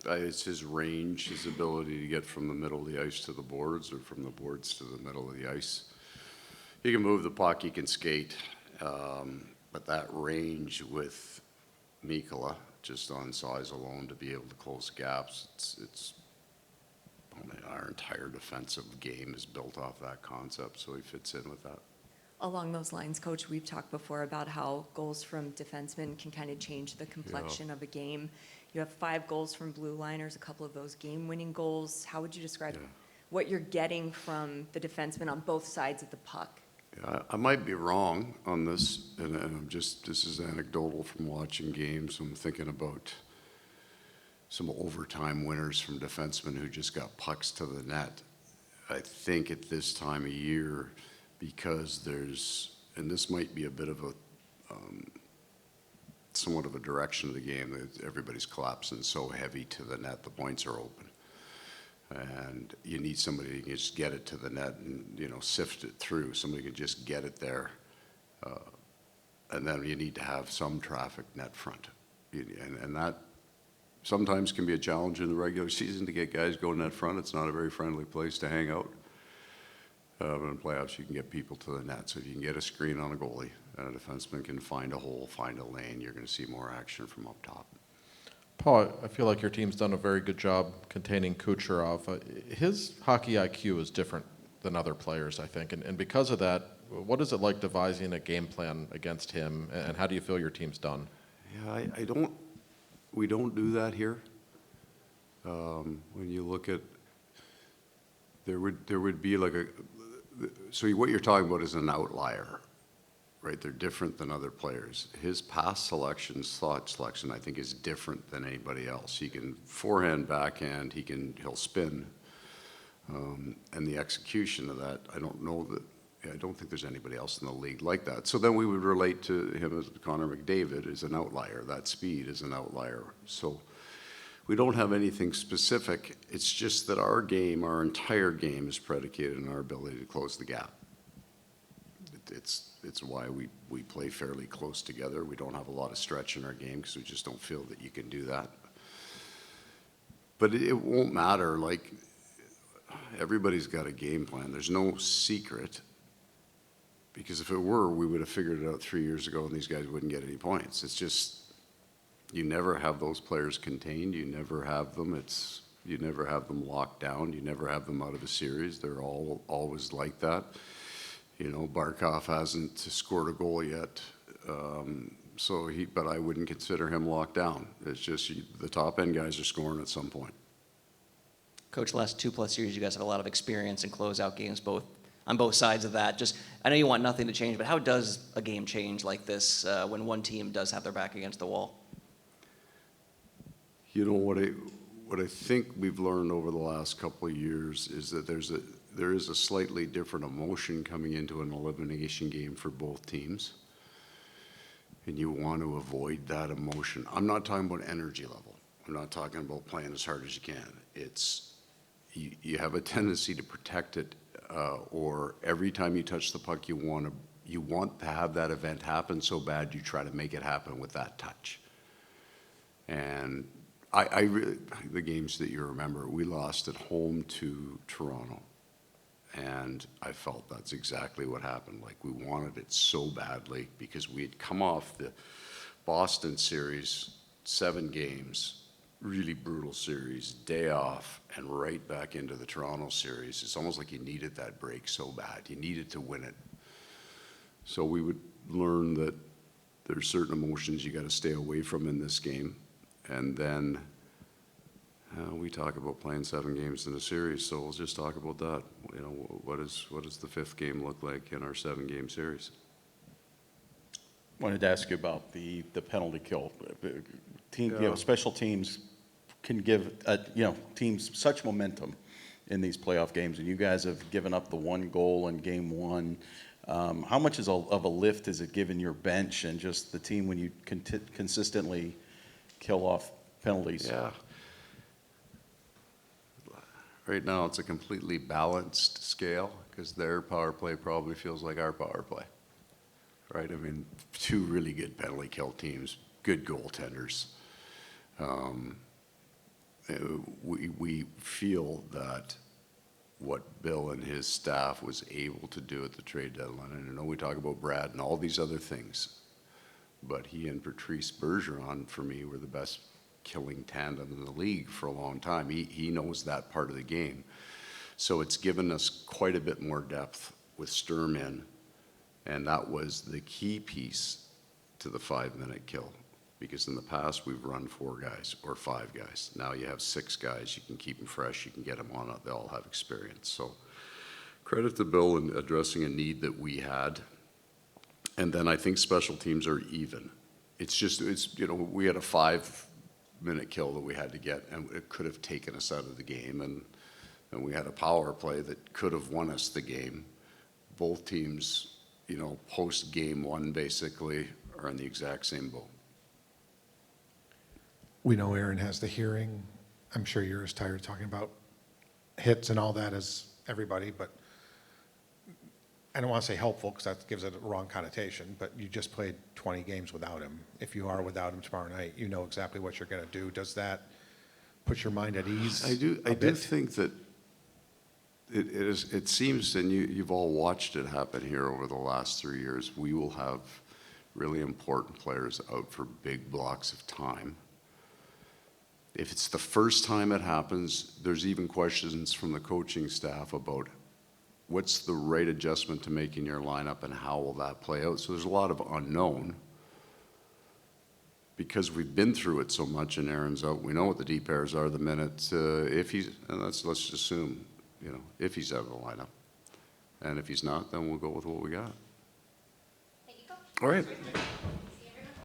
It's his range, his ability to get from the middle of the ice to the boards or from the boards to the middle of the ice. He can move the puck, he can skate, but that range with Mikkola, just on size alone, to be able to close gaps, our entire defensive game is built off that concept, so he fits in with that. Along those lines, Coach, we've talked before about how goals from defensemen can kind of change the complexion of a game. You have 5 goals from blue liners, a couple of those game-winning goals. How would you describe what you're getting from the defensemen on both sides of the puck? Yeah, I might be wrong on this, and this is anecdotal from watching games. I'm thinking about some overtime winners from defensemen who just got pucks to the net. I think at this time of year, because and this might be a bit of a, somewhat of a direction of the game, that everybody's collapsing so heavy to the net, the points are open. And you need somebody who can just get it to the net and, sift it through. Somebody can just get it there. And then you need to have some traffic net front. And that sometimes can be a challenge in the regular season to get guys going net front. It's not a very friendly place to hang out. But in playoffs, you can get people to the net. So if you can get a screen on a goalie and a defenseman can find a hole, find a lane, you're going to see more action from up top. Paul, I feel like your team's done a very good job containing Kucherov. His hockey IQ is different than other players, I think. And because of that, what is it like devising a game plan against him? And how do you feel your team's done? Yeah, we don't do that here. When you look at, there would be like so what you're talking about is an outlier, right? They're different than other players. His pass selection, thought selection, I think is different than anybody else. He can forehand, backhand, he'll spin. And the execution of that, I don't think there's anybody else in the league like that. So then we would relate to him as Connor McDavid is an outlier. That speed is an outlier. So we don't have anything specific. It's just that our entire game is predicated on our ability to close the gap. It's why we play fairly close together. We don't have a lot of stretch in our game because we just don't feel that you can do that. But it won't matter. Like, everybody's got a game plan. There's no secret. Because if it were, we would have figured it out 3 years ago and these guys wouldn't get any points. It's just, you never have those players contained. You never have them. You never have them locked down. You never have them out of a series. They're always like that. Barkov hasn't scored a goal yet. But I wouldn't consider him locked down. It's just the top end guys are scoring at some point. Coach, last 2+ years, you guys have a lot of experience in closeout games, on both sides of that. I know you want nothing to change, but how does a game change like this when one team does have their back against the wall? What I think we've learned over the last couple of years is that there is a slightly different emotion coming into an elimination game for both teams. And you want to avoid that emotion. I'm not talking about energy level. I'm not talking about playing as hard as you can. It's you have a tendency to protect it, or every time you touch the puck, you want to have that event happen so bad you try to make it happen with that touch. And I really, the games that you remember, we lost at home to Toronto. And I felt that's exactly what happened. Like, we wanted it so badly because we had come off the Boston series, 7 games, really brutal series, day off, and right back into the Toronto series. It's almost like you needed that break so bad. You needed to win it. So we would learn that there's certain emotions you got to stay away from in this game. And then we talk about playing 7 games in a series, so we'll just talk about that. What does the 5th game look like in our 7-game series? I wanted to ask you about the penalty kill. Special teams can give teams such momentum in these playoff games, and you guys have given up the 1 goal in game 1. How much of a lift is it given your bench and just the team when you consistently kill off penalties? Yeah. Right now, it's a completely balanced scale because their power play probably feels like our power play, right? I mean, 2 really good penalty kill teams, good goaltenders. we feel that what Bill and his staff was able to do at the trade deadline, and I know we talk about Brad and all these other things, but he and Patrice Bergeron, for me, were the best killing tandem in the league for a long time. He knows that part of the game. So it's given us quite a bit more depth with Sturm in, and that was the key piece to the 5-minute kill. Because in the past, we've run 4 guys or 5 guys. Now you have 6 guys. You can keep them fresh. You can get them on it. They all have experience. So credit to Bill in addressing a need that we had. And then I think special teams are even. It's we had a 5-minute kill that we had to get, and it could have taken us out of the game. And we had a power play that could have won us the game. Both teams, post game 1 basically are in the exact same boat. We know Aaron has the hearing. I'm sure you're as tired of talking about hits and all that as everybody, but I don't want to say helpful because that gives it a wrong connotation, but you just played 20 games without him. If you are without him tomorrow night, you know exactly what you're going to do. Does that put your mind at ease? I do think that it seems, and you've all watched it happen here over the last 3 years, we will have really important players out for big blocks of time. If it's the first time it happens, there's even questions from the coaching staff about what's the right adjustment to make in your lineup and how will that play out. So there's a lot of unknown. Because we've been through it so much and Aaron's out, we know what the deep pairs are the minute if he's, and let's just assume, if he's out of the lineup. And if he's not, then we'll go with what we got. All right.